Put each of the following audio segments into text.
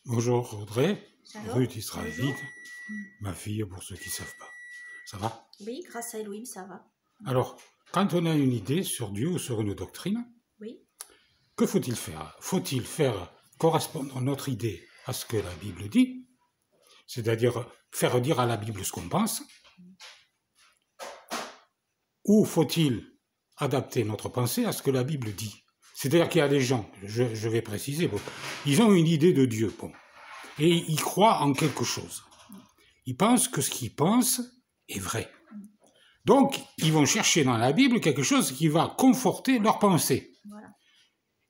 Bonjour Audrey, Shalom. Ruth Israélite, Bonjour. ma fille pour ceux qui ne savent pas. Ça va? Oui, grâce à Elohim, ça va. Alors, quand on a une idée sur Dieu ou sur une doctrine, Oui. que faut-il faire? Faut-il faire correspondre notre idée à ce que la Bible dit, c'est-à-dire faire dire à la Bible ce qu'on pense, ou faut-il adapter notre pensée à ce que la Bible dit? C'est-à-dire qu'il y a des gens, je vais préciser, bon, ils ont une idée de Dieu, bon, et ils croient en quelque chose. Ils pensent que ce qu'ils pensent est vrai. Donc, ils vont chercher dans la Bible quelque chose qui va conforter leur pensée. Voilà.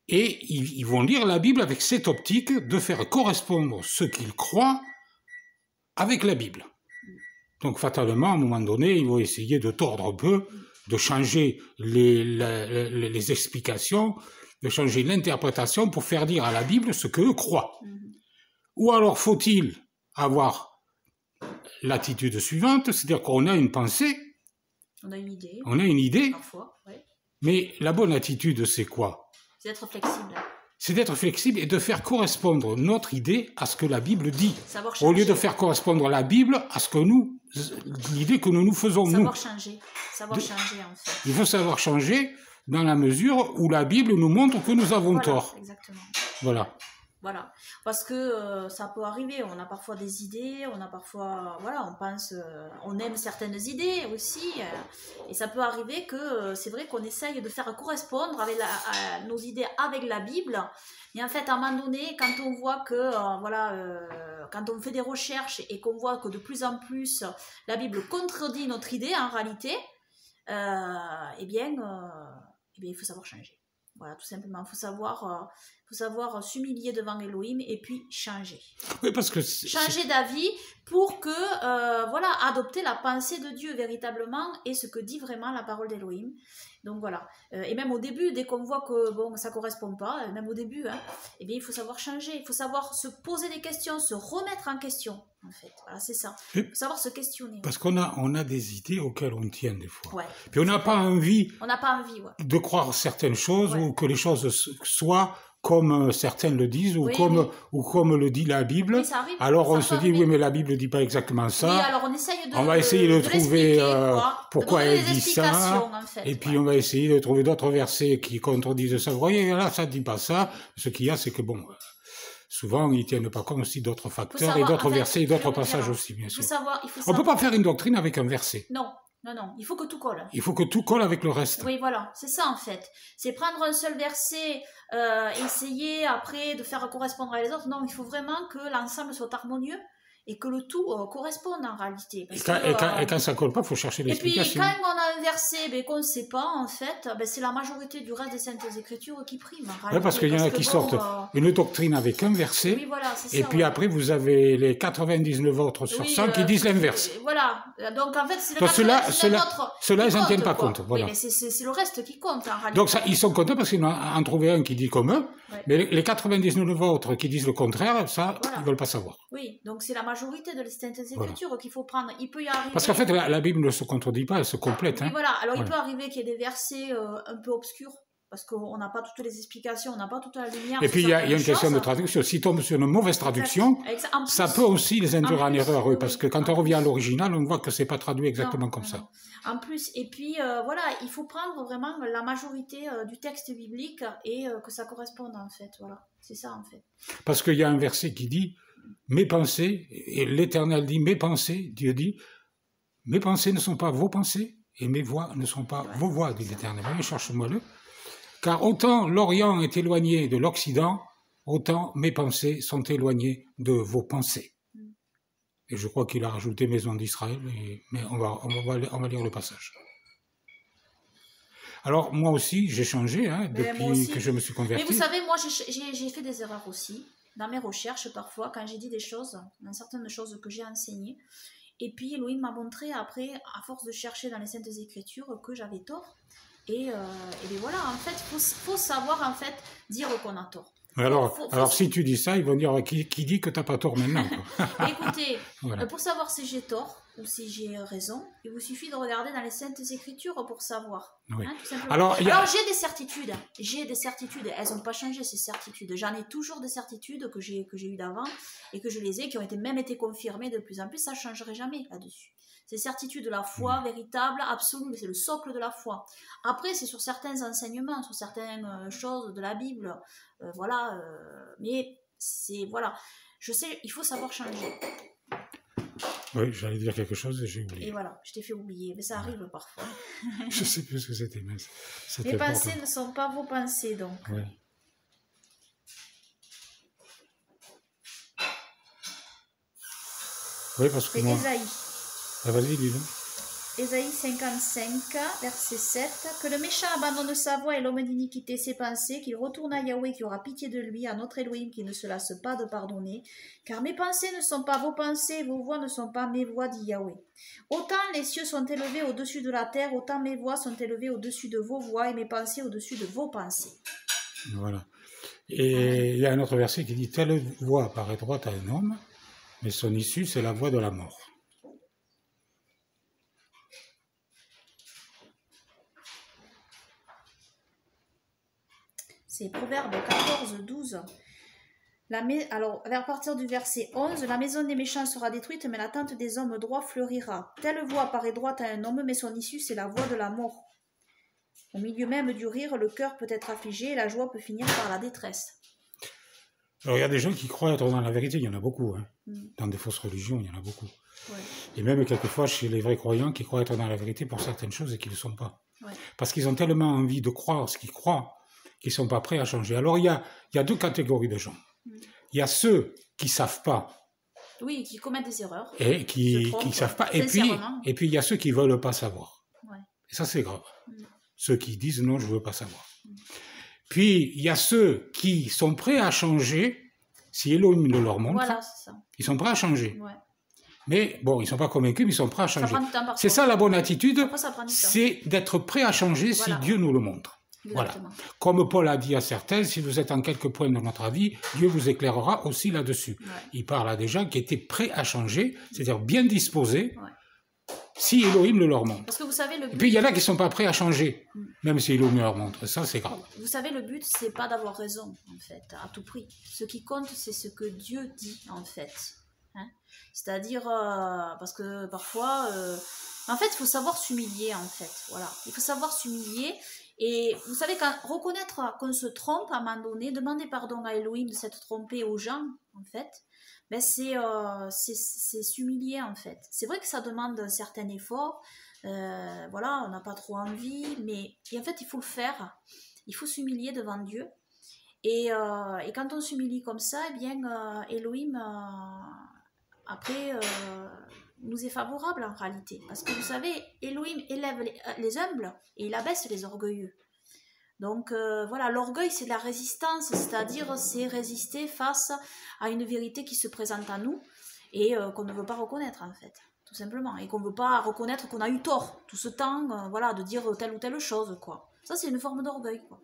Et ils vont lire la Bible avec cette optique de faire correspondre ce qu'ils croient avec la Bible. Donc, fatalement, à un moment donné, ils vont essayer de tordre un peu, de changer les explications, de changer l'interprétation pour faire dire à la Bible ce qu'eux croient. Ou alors, faut-il avoir l'attitude suivante, c'est-à-dire qu'on a une pensée, On a une idée. on a une idée, Parfois, oui. mais la bonne attitude, c'est quoi? C'est d'être flexible. C'est d'être flexible et de faire correspondre notre idée à ce que la Bible dit, Savoir changer. au lieu de faire correspondre la Bible à ce que nous, l'idée que nous nous faisons nous. Savoir changer. Savoir changer, en fait. Il faut savoir changer dans la mesure où la Bible nous montre que nous avons Voilà, tort. exactement. Voilà. Voilà, parce que ça peut arriver, on a parfois des idées, on a parfois, voilà, on pense, on aime certaines idées aussi, et ça peut arriver que c'est vrai qu'on essaye de faire correspondre avec nos idées avec la Bible, mais en fait, à un moment donné, quand on voit que, quand on fait des recherches et qu'on voit que de plus en plus la Bible contredit notre idée en réalité, eh bien, il faut savoir changer. Voilà, tout simplement, il faut savoir s'humilier devant Elohim et puis changer. Oui, parce que changer d'avis pour que, adopter la pensée de Dieu véritablement et ce que dit vraiment la parole d'Elohim. Donc voilà. Et même au début, dès qu'on voit que bon, ça ne correspond pas, même au début, eh bien, il faut savoir changer, il faut savoir se poser des questions, se remettre en question, en fait. Voilà, c'est ça. Il faut savoir se questionner. Parce qu'on a des idées auxquelles on tient des fois. Ouais. Puis on n'a pas envie, de croire certaines choses ou que les choses soient comme certains le disent ou comme le dit la Bible. Oui, ça arrive, alors on se dit oui, mais la Bible ne dit pas exactement ça. Oui, alors on va essayer de trouver pourquoi elle dit ça. En fait, et puis on va essayer de trouver d'autres versets qui contredisent ça. Vous voyez, là ça ne dit pas ça. Ce qu'il y a, c'est que bon, souvent ils ne tiennent pas compte aussi d'autres facteurs et d'autres versets et d'autres passages aussi, bien sûr. On ne peut pas faire une doctrine avec un verset. Non, il faut que tout colle. Il faut que tout colle avec le reste. Oui, voilà, c'est ça en fait. C'est prendre un seul verset, essayer après de faire correspondre avec les autres. Non, il faut vraiment que l'ensemble soit harmonieux et que le tout corresponde en réalité. Et quand ça ne colle pas, il faut chercher l'explication. Et puis quand on a un verset qu'on ne sait pas, en fait, c'est la majorité du reste des Saintes Écritures qui prime. Oui, parce qu'il y en a qui sortent une doctrine avec un verset, et puis après vous avez les 99 autres sur 100 qui disent l'inverse. Voilà, donc en fait c'est le 99 autres. Ceux-là, ils n'en tiennent pas compte. Voilà. Oui, mais c'est le reste qui compte en réalité. Donc ça, ils sont contents parce qu'ils en trouvé un qui dit comme eux, mais les 99 autres qui disent le contraire, ça, ils ne veulent pas savoir. Oui, donc c'est la majorité de les Saintes Écritures qu'il faut prendre. Il peut y arriver... Parce qu'en fait, la Bible ne se contredit pas, elle se complète. Oui, voilà. Alors il peut arriver qu'il y ait des versets un peu obscurs, parce qu'on n'a pas toutes les explications, on n'a pas toute la lumière. Et puis il y a une question de traduction. S'ils tombent sur une mauvaise traduction, ça peut aussi les induire en erreur, parce que quand on revient à l'original, on voit que c'est pas traduit exactement comme ça. En plus, et puis il faut prendre vraiment la majorité du texte biblique et que ça corresponde en fait. Voilà, c'est ça en fait. Parce qu'il y a un verset qui dit mes pensées, et l'Éternel dit mes pensées, Dieu dit mes pensées ne sont pas vos pensées et mes voix ne sont pas vos voix, dit l'Éternel. Cherche-moi-le. Car autant l'Orient est éloigné de l'Occident, autant mes pensées sont éloignées de vos pensées. Et je crois qu'il a rajouté maison d'Israël, mais on va lire le passage. Alors moi aussi j'ai changé depuis que je me suis converti. Mais vous savez, moi j'ai fait des erreurs aussi dans mes recherches parfois quand j'ai dit des choses, dans certaines choses que j'ai enseignées. Et puis Elohim m'a montré après, à force de chercher dans les Saintes Écritures, que j'avais tort. Et voilà, en fait, faut savoir en fait dire qu'on a tort. Alors si tu dis ça, ils vont dire qui dit que tu n'as pas tort maintenant. Écoutez, pour savoir si j'ai tort, ou si j'ai raison. Il vous suffit de regarder dans les Saintes Écritures pour savoir. Oui. Hein, tout simplement. Alors, j'ai des certitudes. J'ai des certitudes. Elles n'ont pas changé, ces certitudes. J'en ai toujours des certitudes que j'ai eues d'avant et que je les ai, qui ont même été confirmées de plus en plus. Ça ne changerait jamais là-dessus. C'est certitude de la foi véritable, absolue. C'est le socle de la foi. Après, c'est sur certains enseignements, sur certaines choses de la Bible. Voilà. Mais c'est... Voilà. Je sais, il faut savoir changer. Oui, j'allais dire quelque chose et j'ai oublié. Et voilà, je t'ai fait oublier, mais ça arrive parfois. Je ne sais plus ce que c'était, mais mes pensées ne sont pas vos pensées, donc. Oui. Oui, parce que c'est moi... Ésaïe. Ah, vas-y, dis-le. Ésaïe 55, verset 7. Que le méchant abandonne sa voie et l'homme d'iniquité ses pensées, qu'il retourne à Yahweh qui aura pitié de lui, à notre Elohim qui ne se lasse pas de pardonner. Car mes pensées ne sont pas vos pensées, vos voix ne sont pas mes voix, dit Yahweh. Autant les cieux sont élevés au-dessus de la terre, autant mes voix sont élevées au-dessus de vos voix et mes pensées au-dessus de vos pensées. Voilà. Et il y a un autre verset qui dit « Telle voix paraît droite à un homme, mais son issue, c'est la voie de la mort. » C'est Proverbe 14, 12. Alors, à partir du verset 11, la maison des méchants sera détruite, mais la tente des hommes droits fleurira. Telle voie paraît droite à un homme, mais son issue, c'est la voie de la mort. Au milieu même du rire, le cœur peut être affligé et la joie peut finir par la détresse. Alors, il y a des gens qui croient être dans la vérité, il y en a beaucoup. Hein. Dans des fausses religions, il y en a beaucoup. Ouais. Et même quelquefois chez les vrais croyants qui croient être dans la vérité pour certaines choses et qui ne le sont pas. Ouais. Parce qu'ils ont tellement envie de croire ce qu'ils croient qu'ils ne sont pas prêts à changer. Alors, il y a deux catégories de gens. Il y a ceux qui ne savent pas. Oui, qui commettent des erreurs. Et qui ne savent pas. Et puis, il y a ceux qui ne veulent pas savoir. Ouais. Et ça, c'est grave. Ceux qui disent non, je ne veux pas savoir. Puis, il y a ceux qui sont prêts à changer si Elohim le leur montre. Voilà, c'est ça. Ils sont prêts à changer. Ouais. Mais bon, ils ne sont pas convaincus, mais ils sont prêts à changer. Ça prend du temps, c'est ça la bonne attitude, Après, c'est d'être prêt à changer si Dieu nous le montre. Exactement. Voilà. Comme Paul a dit à certains, si vous êtes en quelque point dans notre avis, Dieu vous éclairera aussi là-dessus. Ouais. Il parle à des gens qui étaient prêts à changer, c'est-à-dire bien disposés, si Elohim le leur montre. Parce que vous savez, le but... Et puis il y en a qui ne sont pas prêts à changer, même si Elohim leur montre. Ça, c'est grave. Vous savez, le but, c'est pas d'avoir raison, en fait, à tout prix. Ce qui compte, c'est ce que Dieu dit, en fait. Hein, c'est-à-dire, parce que parfois... En fait, il faut savoir s'humilier, en fait. Voilà. Il faut savoir s'humilier. Et vous savez, reconnaître qu'on se trompe à un moment donné, demander pardon à Elohim de s'être trompé aux gens, en fait, ben c'est s'humilier, en fait. C'est vrai que ça demande un certain effort. Voilà, on n'a pas trop envie, mais en fait, il faut le faire. Il faut s'humilier devant Dieu. Et quand on s'humilie comme ça, eh bien, Elohim, après... nous est favorable en réalité. Parce que vous savez, Elohim élève les humbles et il abaisse les orgueilleux. Donc voilà, l'orgueil c'est de la résistance, c'est-à-dire c'est résister face à une vérité qui se présente à nous et qu'on ne veut pas reconnaître en fait, tout simplement. Et qu'on ne veut pas reconnaître qu'on a eu tort tout ce temps, voilà, de dire telle ou telle chose, quoi. Ça c'est une forme d'orgueil, quoi.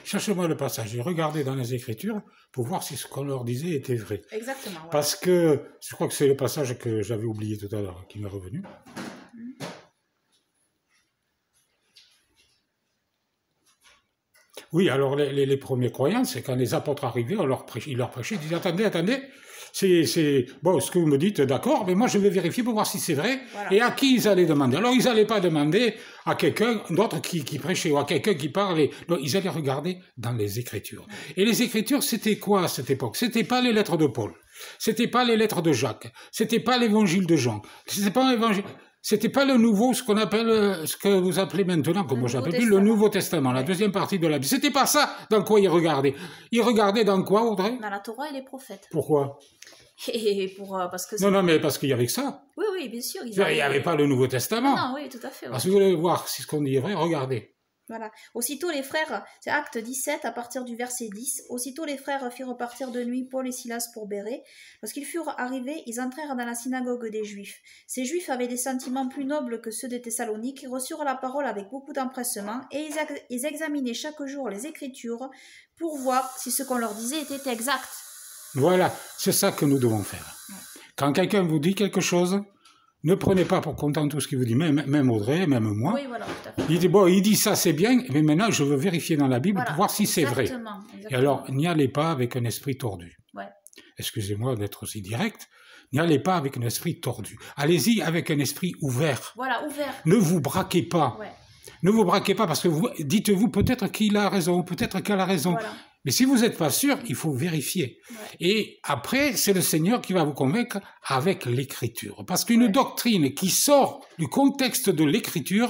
Cherchez-moi le passage et regardez dans les Écritures pour voir si ce qu'on leur disait était vrai. Exactement. Ouais. Parce que je crois que c'est le passage que j'avais oublié tout à l'heure qui m'est revenu. Oui, alors les premiers croyants, c'est quand les apôtres arrivaient, ils leur prêchaient, ils disaient attendez, c'est bon, ce que vous me dites, d'accord, mais moi je vais vérifier pour voir si c'est vrai. Voilà. Et à qui ils allaient demander? Alors ils n'allaient pas demander à quelqu'un d'autre qui prêchait ou à quelqu'un qui parlait. Non, ils allaient regarder dans les Écritures. Et les Écritures, c'était quoi à cette époque? C'était pas les lettres de Paul, c'était pas les lettres de Jacques, c'était pas l'Évangile de Jean, c'était pas l'Évangile. C'était pas le nouveau, ce qu'on appelle, ce que vous appelez maintenant, comme moi j'appelle plus, le Nouveau Testament, la deuxième partie de la Bible. C'était pas ça dans quoi ils regardaient. Ils regardaient dans quoi, Audrey? Dans la Torah et les prophètes. Pourquoi? Et parce que non, mais parce qu'il y avait que ça. Oui, bien sûr. Il n'y avait pas le Nouveau Testament. Non, oui, tout à fait. Ouais. Alors, si vous voulez voir si ce qu'on dit est vrai, regardez. Voilà. Aussitôt les frères, c'est Acte 17 à partir du verset 10, aussitôt les frères firent partir de nuit Paul et Silas pour Bérée. Lorsqu'ils furent arrivés, ils entrèrent dans la synagogue des Juifs. Ces Juifs avaient des sentiments plus nobles que ceux des Thessaloniques, ils reçurent la parole avec beaucoup d'empressement et ils examinaient chaque jour les Écritures pour voir si ce qu'on leur disait était exact. Voilà, c'est ça que nous devons faire. Ouais. Quand quelqu'un vous dit quelque chose, ne prenez pas pour content tout ce qu'il vous dit, même Audrey, même moi. Oui, voilà, tout à fait. Il dit, bon, il dit ça, c'est bien, mais maintenant, je veux vérifier dans la Bible pour voir si c'est vrai. Exactement. Et alors, n'y allez pas avec un esprit tordu. Ouais. Excusez-moi d'être aussi direct. N'y allez pas avec un esprit tordu. Allez-y avec un esprit ouvert. Voilà, ouvert. Ne vous braquez pas. Ouais. Ne vous braquez pas parce que dites-vous peut-être qu'il a raison, peut-être qu'elle a raison. Voilà. Mais si vous n'êtes pas sûr, il faut vérifier. Ouais. Et après, c'est le Seigneur qui va vous convaincre avec l'Écriture. Parce qu'une doctrine qui sort du contexte de l'Écriture,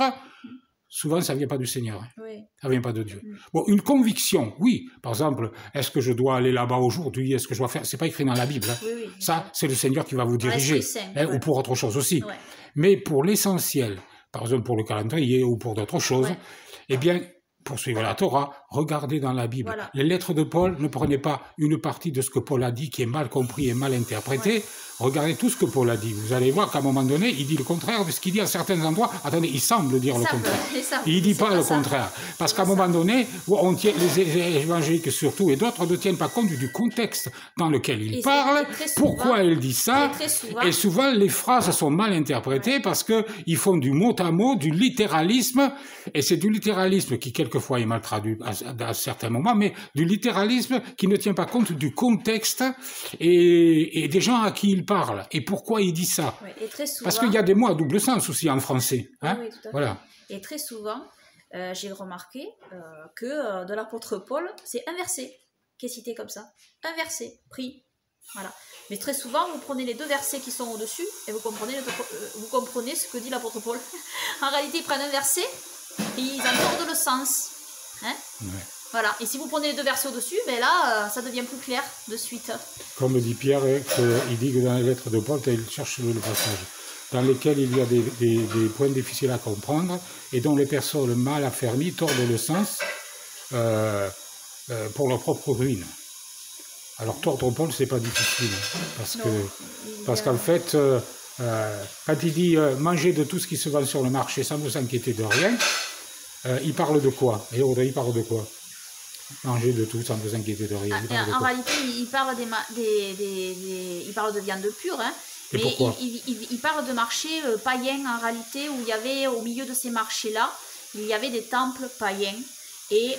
souvent, ça ne vient pas du Seigneur. Oui. Ça ne vient pas de Dieu. Bon, une conviction, oui. Par exemple, est-ce que je dois aller là-bas aujourd'hui? Est-ce que je dois faire... C'est pas écrit dans la Bible. Hein. Oui, ça, c'est le Seigneur qui va vous diriger. Ou pour autre chose aussi. Ouais. Mais pour l'essentiel, par exemple pour le calendrier ou pour d'autres choses, eh bien, pour suivre la Torah, regardez dans la Bible. Voilà. Les lettres de Paul, ne prenez pas une partie de ce que Paul a dit qui est mal compris et mal interprété. Ouais. Regardez tout ce que Paul a dit. Vous allez voir qu'à un moment donné, il dit le contraire de ce qu'il dit à certains endroits. Attendez, il semble dire le contraire. Il ne dit pas le contraire. Parce qu'à un moment donné, on tient, les évangéliques surtout et d'autres ne tiennent pas compte du contexte dans lequel il parle, pourquoi il dit ça. Et souvent, les phrases sont mal interprétées parce qu'ils font du mot à mot, du littéralisme. Et c'est du littéralisme qui, quelquefois, est mal traduit à certains moments, mais du littéralisme qui ne tient pas compte du contexte et des gens à qui il parle. Et pourquoi il dit ça? Et très souvent, parce qu'il y a des mots à double sens aussi en français. Hein? Oui, tout à fait. Voilà. Et très souvent, j'ai remarqué que de l'apôtre Paul, c'est un verset qui est cité comme ça. Un verset, pris. Voilà. Mais très souvent, vous prenez les deux versets qui sont au-dessus et vous comprenez ce que dit l'apôtre Paul. En réalité, ils prennent un verset et ils en tordent le sens. Hein? Ouais. Voilà. Et si vous prenez les deux versets au-dessus, ben là, ça devient plus clair de suite. Comme dit Pierre, il dit que dans les lettres de Paul, il cherche le passage, dans lesquels il y a des points difficiles à comprendre et dont les personnes mal affermies tordent le sens pour leur propre ruine. Alors tordre Paul, c'est pas difficile, parce qu'en fait, quand il dit mangez de tout ce qui se vend sur le marché sans vous inquiéter de rien, il parle de quoi? Et Audrey, il parle de quoi? Manger de tout sans vous inquiéter de rien. En réalité, il parle il parle de viande pure, hein, mais il parle de marchés païens en réalité, où il y avait au milieu de ces marchés-là, il y avait des temples païens. Et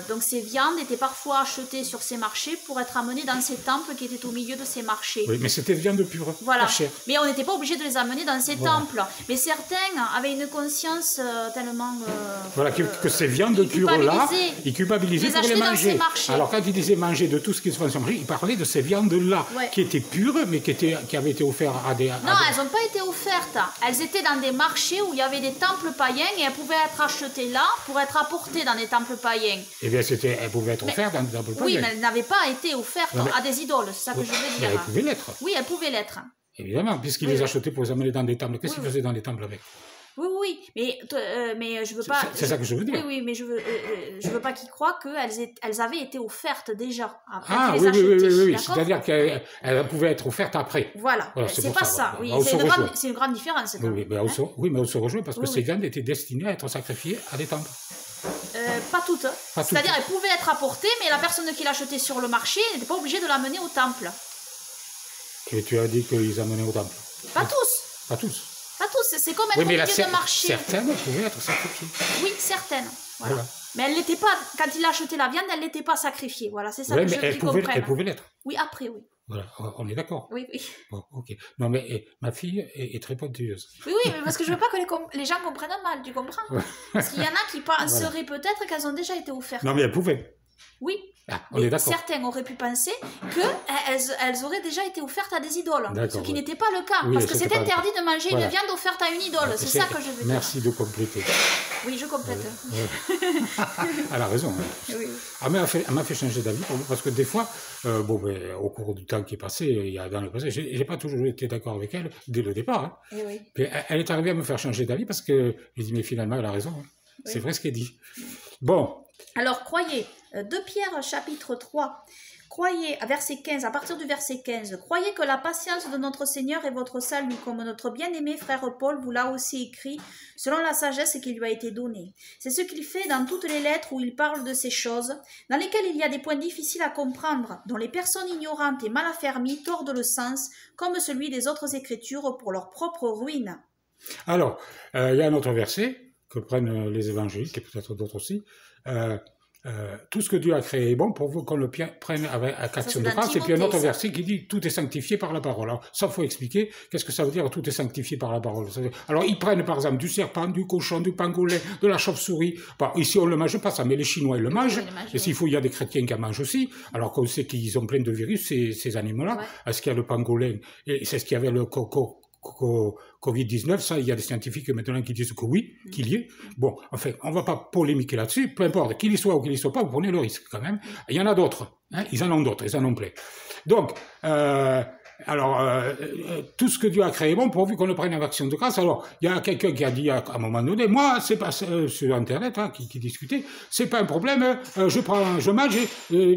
donc ces viandes étaient parfois achetées sur ces marchés pour être amenées dans ces temples qui étaient au milieu de ces marchés. Oui, mais c'était viande pure. Voilà. Pas chère. Mais on n'était pas obligé de les amener dans ces temples. Mais certains avaient une conscience tellement... voilà, que ces viandes pures-là, ils culpabilisaient pour les manger. Alors quand il disait manger de tout ce qui se vend sur le marché, il parlait de ces viandes-là, qui étaient pures, mais qui avaient été offertes à des... Non, elles n'ont pas été offertes. Elles étaient dans des marchés où il y avait des temples païens et elles pouvaient être achetées là pour être apportées dans des temples païens. Eh bien, elles pouvaient être offertes dans des temples païens. Oui, mais elles n'avaient pas été offertes à des idoles, c'est ça que je veux dire. Mais elles pouvaient l'être. Oui, elles pouvaient l'être. Évidemment, puisqu'ils les achetaient pour les amener dans des temples. Qu'est-ce qu'ils faisaient dans les temples avec? Oui, mais je veux pas... C'est ça que je veux dire. Oui, mais je veux pas qu'ils croient qu'elles avaient été offertes déjà. Oui. C'est-à-dire qu'elles pouvaient être offertes après. Voilà c'est pas ça. Oui, c'est une grande différence. Oui, mais on se rejoint parce que ces viandes étaient destinées à être sacrifiées à des temples. Pas toutes. C'est-à-dire qu'elles pouvaient être apportées, mais la personne qui l'achetait sur le marché n'était pas obligée de l'amener au temple. Et tu as dit qu'ils amenaient au temple? Pas tous. Pas tous. Pas tous, c'est comme être au milieu de marché. Certaines pouvaient être sacrifiées. Oui, certaines. Voilà. Mais elle n'était pas, quand il a acheté la viande, elle n'était pas sacrifiée. Voilà, c'est ça que je veux qu'ils comprennent. Elle pouvait l'être. Oui, après, oui. Voilà, on est d'accord. Oui. Bon, ok. Non, mais ma fille est très pointilleuse. Oui, mais parce que je veux pas que les gens comprennent mal, tu comprends? Parce qu'il y en a qui penseraient peut-être qu'elles ont déjà été offertes. Non, mais elles pouvaient. Oui. On est d'accord. Certains auraient pu penser qu'elles auraient déjà été offertes à des idoles, ce qui n'était pas le cas, parce que c'est interdit de manger une viande offerte à une idole, c'est ça que je veux dire. Merci de compléter. Oui, je complète. Elle a raison. Hein. Oui. Elle m'a fait changer d'avis, parce que des fois, au cours du temps qui est passé, dans le passé, j'ai pas toujours été d'accord avec elle dès le départ. Hein. Oui. Puis elle est arrivée à me faire changer d'avis, parce que j'ai dit, mais finalement, elle a raison. Hein. Oui. C'est vrai ce qu'elle dit. Bon. Alors, croyez, 2 Pierre chapitre 3, croyez, verset 15, à partir du verset 15, croyez que la patience de notre Seigneur est votre salut, comme notre bien-aimé frère Paul vous l'a aussi écrit, selon la sagesse qui lui a été donnée. C'est ce qu'il fait dans toutes les lettres où il parle de ces choses, dans lesquelles il y a des points difficiles à comprendre, dont les personnes ignorantes et mal affermies tordent le sens, comme celui des autres Écritures pour leur propre ruine. Alors, il y a un autre verset que prennent les évangéliques, et peut-être d'autres aussi. Tout ce que Dieu a créé est bon pour vous qu'on le prenne avec action de grâce. Et puis un autre verset qui dit tout est sanctifié par la parole. Alors ça, faut expliquer qu'est-ce que ça veut dire tout est sanctifié par la parole. Alors ils prennent par exemple du serpent, du cochon, du pangolin, de la chauve-souris. Bon, ici on le mange pas ça, mais les Chinois ils le mangent. Et s'il faut, il y a des chrétiens qui en mangent aussi. Alors qu'on sait qu'ils ont plein de virus ces animaux-là. Ouais. Est-ce qu'il y a le pangolin et c'est ce qu'il y avait le Covid-19, ça, il y a des scientifiques maintenant qui disent que oui, qu'il y est. Bon, enfin, on ne va pas polémiquer là-dessus, peu importe, qu'il y soit ou qu'il y soit pas, vous prenez le risque quand même. Il y en a d'autres, hein, ils en ont d'autres, ils en ont plein. Donc, tout ce que Dieu a créé est bon, pourvu qu'on le prenne en action de grâce. Alors, il y a quelqu'un qui a dit à un moment donné, moi, c'est pas sur Internet, hein, qui discutait, c'est pas un problème, je mange,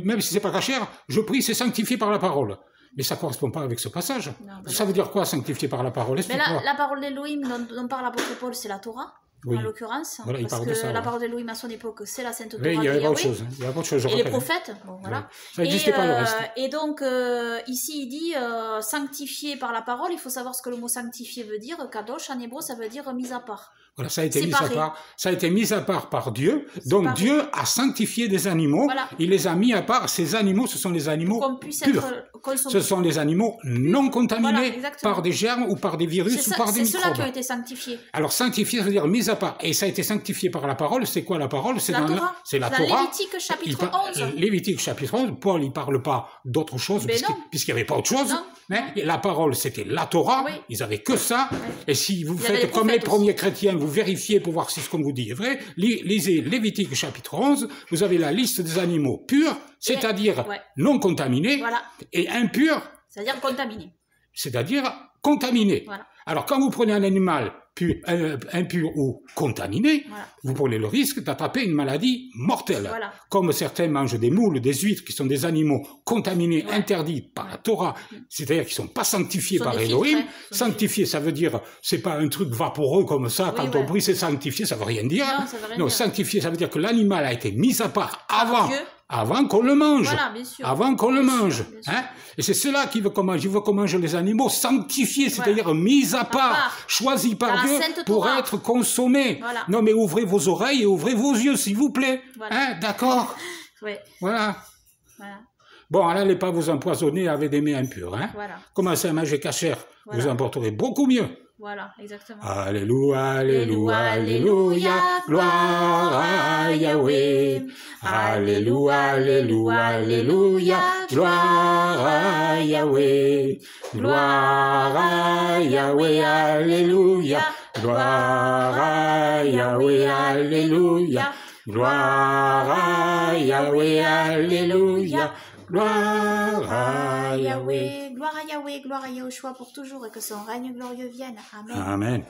même si c'est pas cachère, je prie, c'est sanctifié par la parole. Mais ça ne correspond pas avec ce passage. Non, ça veut dire quoi, sanctifié par la parole? Mais la parole d'Élohim dont parle l'apôtre Paul, c'est la Torah, oui. En l'occurrence. Voilà, parce que la parole d'Élohim à son époque, c'est la Sainte Torah. Mais il y avait autre chose. Il y avait autre chose, et les prophètes, bon, voilà. Oui. Ça n'existait pas le reste. Et donc, ici, il dit sanctifié par la parole. Il faut savoir ce que le mot sanctifié veut dire. Kadosh, en hébreu, ça veut dire mis à part. Voilà, ça a été mis à part. Ça a été mis à part par Dieu. Donc Dieu a sanctifié des animaux. Voilà. Il les a mis à part. Ces animaux, ce sont les animaux purs. Ce sont les animaux non contaminés par des germes ou par des virus ou par des microbes. C'est ceux-là qui ont été sanctifiés. Alors sanctifié, ça veut dire mis à part. Et ça a été sanctifié par la parole. C'est quoi la parole? C'est la Torah. C'est la Torah. Lévitique chapitre 11. Lévitique chapitre 11. Paul, il parle pas d'autre chose puisqu'il n'y avait pas autre chose. Mais la parole, c'était la Torah. Oui. Ils avaient que ça. Oui. Et si vous faites comme les premiers chrétiens, vous vérifiez pour voir si ce qu'on vous dit est vrai, lisez Lévitique chapitre 11, vous avez la liste des animaux purs, c'est-à-dire non contaminés, et impurs, c'est-à-dire contaminés. C'est-à-dire contaminés. Voilà. Alors quand vous prenez un animal impur ou contaminé, vous prenez le risque d'attraper une maladie mortelle. Voilà. Comme certains mangent des moules, des huîtres, qui sont des animaux contaminés, interdits par la Torah, c'est-à-dire qui ne sont pas sanctifiés par Elohim. Sanctifié, ça veut dire, c'est pas un truc vaporeux comme ça, quand on prie c'est sanctifié, ça veut rien dire. Non, sanctifié, ça veut dire que l'animal a été mis à part avant qu'on le mange. Voilà, bien sûr. Avant qu'on le mange. Hein? Et c'est cela qu'il veut qu'on mange. Il veut qu'on mange les animaux sanctifiés, c'est-à-dire mis à part, choisis par Dieu pour être consommés. Voilà. Non, mais ouvrez vos oreilles et ouvrez vos yeux, s'il vous plaît. Voilà. Hein? D'accord? Voilà. Bon, n'allez pas vous empoisonner avec des mets impurs. Hein? Commencez à manger cachère. Vous en porterez beaucoup mieux. Voilà, exactement. Alléluia, alléluia, alléluia, gloire à Yahweh. Alléluia, alléluia, alléluia, gloire à Yahweh. Gloire à Yahweh, alléluia, gloire à Yahweh, alléluia, gloire à Yahweh, alléluia. Gloire à Yahweh. Gloire à Yahweh, gloire à Yahushua pour toujours et que son règne glorieux vienne. Amen. Amen.